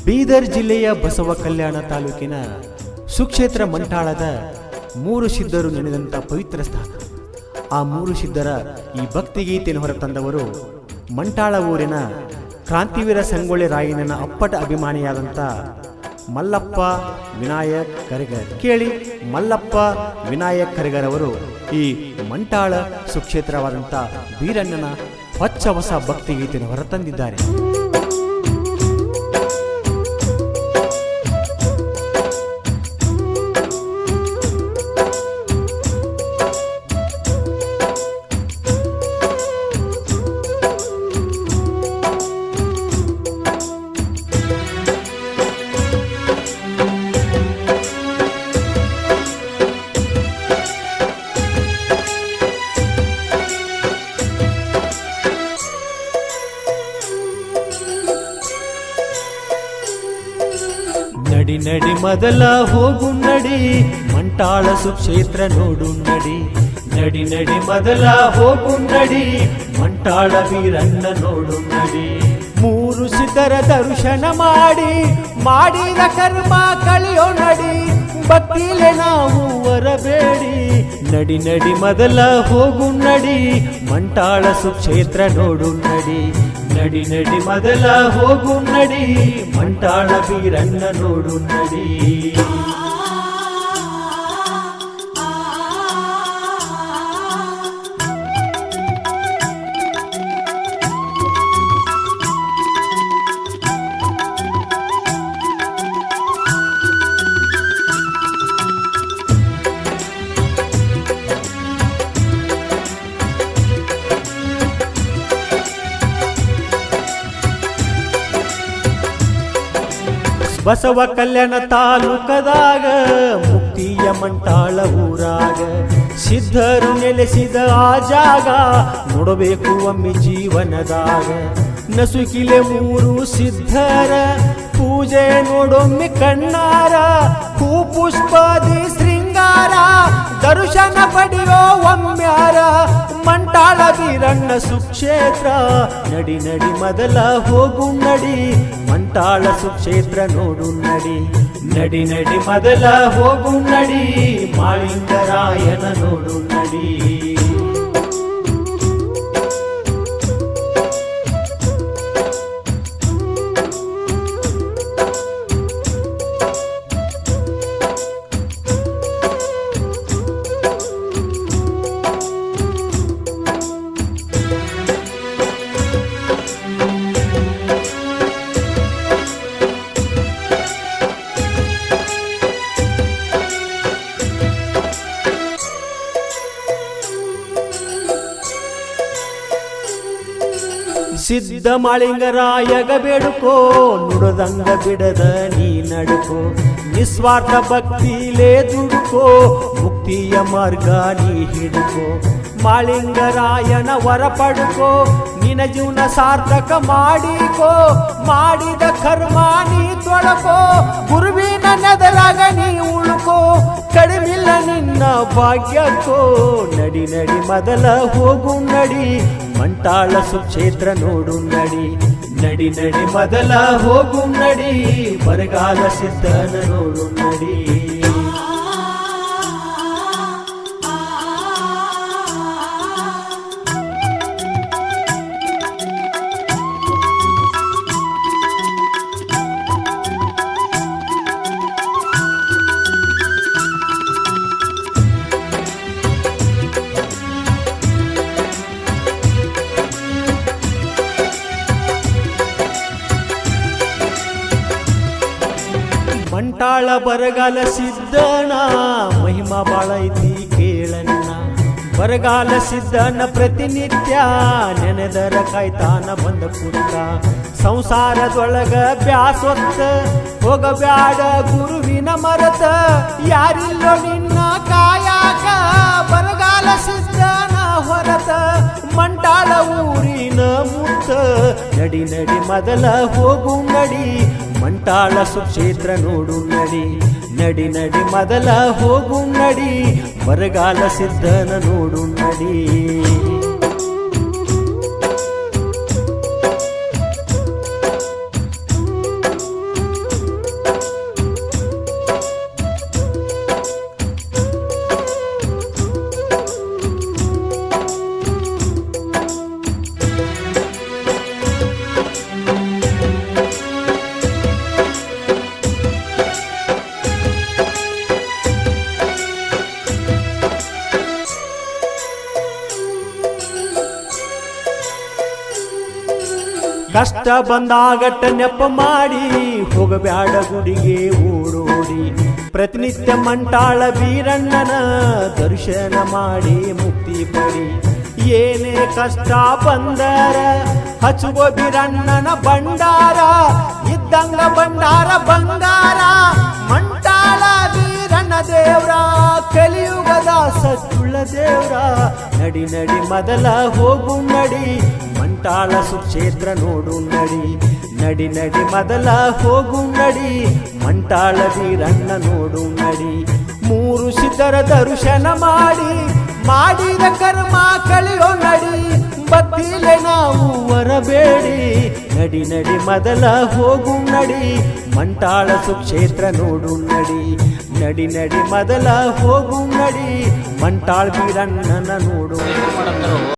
ಬೀದರ್ ಜಿಲ್ಲೆಯ ಬಸವ ಕಲ್ಯಾಣ ತಾಲೂಕಿನ ಸುಕ್ಷೇತ್ರ ಮಂಟಾಳದ ಮೂರು ಸಿದ್ಧರು ನೆನೆದಂಥ ಪವಿತ್ರ ಸ್ಥಾನ. ಆ ಮೂರು ಸಿದ್ಧರ ಈ ಭಕ್ತಿಗೀತೆಯನ್ನು ಹೊರತಂದವರು ಮಂಟಾಳ ಊರಿನ ಕ್ರಾಂತಿವೀರ ಸಂಗೊಳ್ಳಿ ರಾಯಣ್ಣನ ಅಪ್ಪಟ ಅಭಿಮಾನಿಯಾದಂಥ ಮಲ್ಲಪ್ಪ ವಿನಾಯಕ್ ಕರಿಗರ್. ಕೇಳಿ, ಮಲ್ಲಪ್ಪ ವಿನಾಯಕ್ ಕರಿಗರ್ ಅವರು ಈ ಮಂಟಾಳ ಸುಕ್ಷೇತ್ರವಾದಂಥ ಬೀರಣ್ಣನ ಹೊಚ್ಚ ಹೊಸ ಭಕ್ತಿಗೀತೆಯನ್ನು ಹೊರತಂದಿದ್ದಾರೆ. ನಡಿ ನಡಿ ಮೊದಲ ಹೋಗು ನಡಿ, ಮಂಟಾಳ ಸುಕ್ಷೇತ್ರ ನೋಡು ನಡಿ. ನಡಿ ನಡಿ ಮೊದಲ ಹೋಗು ನಡಿ, ಮಂಟಾಳ ವೀರಣ್ಣ ನೋಡು ನಡಿ. ಮೂರು ಸಿದ್ಧರ ದರ್ಶನ ಮಾಡಿ ಮಾಡಿದ ಕರ್ಮ ಕಳೆಯೋ ನಡಿ, ಭಕ್ತಿಲೆ ನಾವು ವರಬೇಡಿ. ನಡಿ ನಡಿ ಮೊದಲ ಹೋಗು ನಡಿ, ಮಂಟಾಳ ಸುಕ್ಷೇತ್ರ ನೋಡು ನಡಿ. ನಡಿ ನಡಿ ಮೊದಲ ಹೋಗು ನಡಿ, ಮಂಟಾಳ ವೀರಣ್ಣ ನೋಡು ನಡಿ. ಬಸವ ಕಲ್ಯಾಣ ತಾಲೂಕದಾಗ ಮುಕ್ತಿಯ ಮಂಟಾಳ ಊರಾಗ ಸಿದ್ಧರು ನೆಲೆಸಿದ ಆ ಜಾಗ ನೋಡಬೇಕು ಒಮ್ಮೆ ಜೀವನದಾಗ. ನಸುಕಿಲೆ ಮೂರು ಸಿದ್ಧರ ಪೂಜೆ ನೋಡೊಮ್ಮೆ ಕಣ್ಣಾರ, ಹೂ ಪುಷ್ಪದಿ ಶೃಂಗಾರ ದರ್ಶನ ಪಡೆಯೋ ಒಮ್ಮ್ಯಾರ. ಮಂಟಾಳ ವೀರಣ್ಣ ಸುಕ್ಷೇತ್ರ ನಡಿ ನಡಿ ಮೊದಲ ಹೋಗು ನಡಿ, ಮಂಟಾಳ ಸುಕ್ಷೇತ್ರ ನೋಡು ನಡಿ. ನಡಿ ನಡಿ ಮೊದಲ ಹೋಗು ನಡಿ, ಮಾಳಿಂಗರಾಯನ ನೋಡು ನಡಿ. ಸಿದ್ಧ ಮಾಳಿಂಗರಾಯಗ ಬೇಡುಕೋ, ನುಡದಂಗ ಬಿಡದ ನೀ ನಡುಕೋ. ನಿಸ್ವಾರ್ಥ ಭಕ್ತಿಲೇ ದುಡುಕೋ, ಮುಕ್ತಿಯ ಮಾರ್ಗ ನೀ ಹಿಡುಕೋ. ಮಾಳಿಂಗರಾಯನ ವರ ಪಡುಕೋ, ನಿನ ಜೀವನ ಸಾರ್ಥಕ ಮಾಡಿಕೋ. ಮಾಡಿದ ಕರ್ಮ ನೀ ತೊಳಕೋ, ಗುರುವಿನ ನೆದರಾಗ ನೀ ಉಳುಕೋ. ಕಡಿಮಿಲ್ಲ ನಿನ್ನ ಭಾಗ್ಯಕ್ಕೋ. ನಡಿ ನಡಿ ಮೊದಲ ಹೋಗು ನಡಿ, ಮಂಟಾಳ ಸುಕ್ಷೇತ್ರ ನೋಡು ನಡಿ. ನಡಿ ನಡಿ ಮೊದಲ ಹೋಗು ನಡಿ, ಬರಗಾಲ ಸಿದ್ಧನ ನೋಡು ನಡಿ. ಮಂಟಾಳ ಬರಗಾಲ ಸಿದ್ಧನ ಮಹಿಮಾ ಬಾಳ ಐತಿ ಕೇಳಣ್ಣ. ಬರಗಾಲ ಸಿದ್ಧನ ಪ್ರತಿನಿತ್ಯ ನೆನೆದರ ಕಾಯ್ತಾನ ಬಂದ ಕುತ್ತ. ಸಂಸಾರದೊಳಗ ಬ್ಯಾಸೊತ್ತ ಹೋಗಬ್ಯಾಡ ಗುರುವಿನ ಮರತ. ಯಾರಿಲ್ಲೋ ನಿನ್ನ ಕಾಯಾಕ ಬರಗಾಲ ಸಿದ್ಧನ ಹೊರತ. ಮಂಟಾಳ ಊರಿನ ಮುತ್ತ ನಡಿ ನಡಿ ಮೊದಲ ಹೋಗು ನಡಿ, ಮಂಟಾಳ ಸುಕ್ಷೇತ್ರ ನೋಡು ನಡಿ. ನಡಿ ನಡಿ ಮೊದಲ ಹೋಗು ನಡಿ, ಬರಗಾಲ ಸಿದ್ಧನ ನೋಡು ನಡಿ. ಕಷ್ಟ ಬಂದಾಗಟ್ಟ ನೆಪ ಮಾಡಿ ಹೋಗಬ್ಯಾಡ ಗುಡಿಗೆ ಓಡೋಡಿ ಪ್ರತಿನಿತ್ಯ ಮಂಟಾಳ ಬೀರಣ್ಣನ ದರ್ಶನ ಮಾಡಿ ಮುಕ್ತಿ ಪಡಿ ಏನೇ ಕಷ್ಟ ಬಂದರ ಹಚ್ಚುವ ಬೀರಣ್ಣನ ಭಂಡಾರ ಇದ್ದಂಗ ಭಂಡಾರ ಬಂಗಾರ ಮಂಟಾಳ ಬೀರಣ್ಣ ದೇವ್ರ ಕಲಿಯುಗದ ಸಚ್ಚುಳ್ಳ ದೇವ್ರ ನಡಿ ನಡಿ ಮೊದಲ ಹೋಗು ನಡಿ ಮಂಟಾಳ ಸುಕ್ಷೇತ್ರ ನೋಡು ನಡಿ ನಡಿ ನಡಿ ಮೊದಲ ಹೋಗು ನಡಿ ಮಂಟಾಳ ಬೀರಣ್ಣ ನೋಡು ನಡಿ ಮೂರು ಸಿದ್ಧರ ದರ್ಶನ ಮಾಡಿ ಮಾಡಿದ ಕರ್ಮ ಕಳೆಯೋ ನಡಿ ಬತ್ತಿಲೆ ನಾವು ಹೊರಬೇಡಿ ನಡಿ ನಡಿ ಮೊದಲ ಹೋಗು ನಡಿ ಮಂಟಾಳ ಸುಕ್ಷೇತ್ರ ನೋಡು ನಡಿ ನಡಿ ನಡಿ ಮೊದಲ ಹೋಗು ನಡಿ ಮಂಟಾಳ ಬೀರಣ್ಣನ ನೋಡು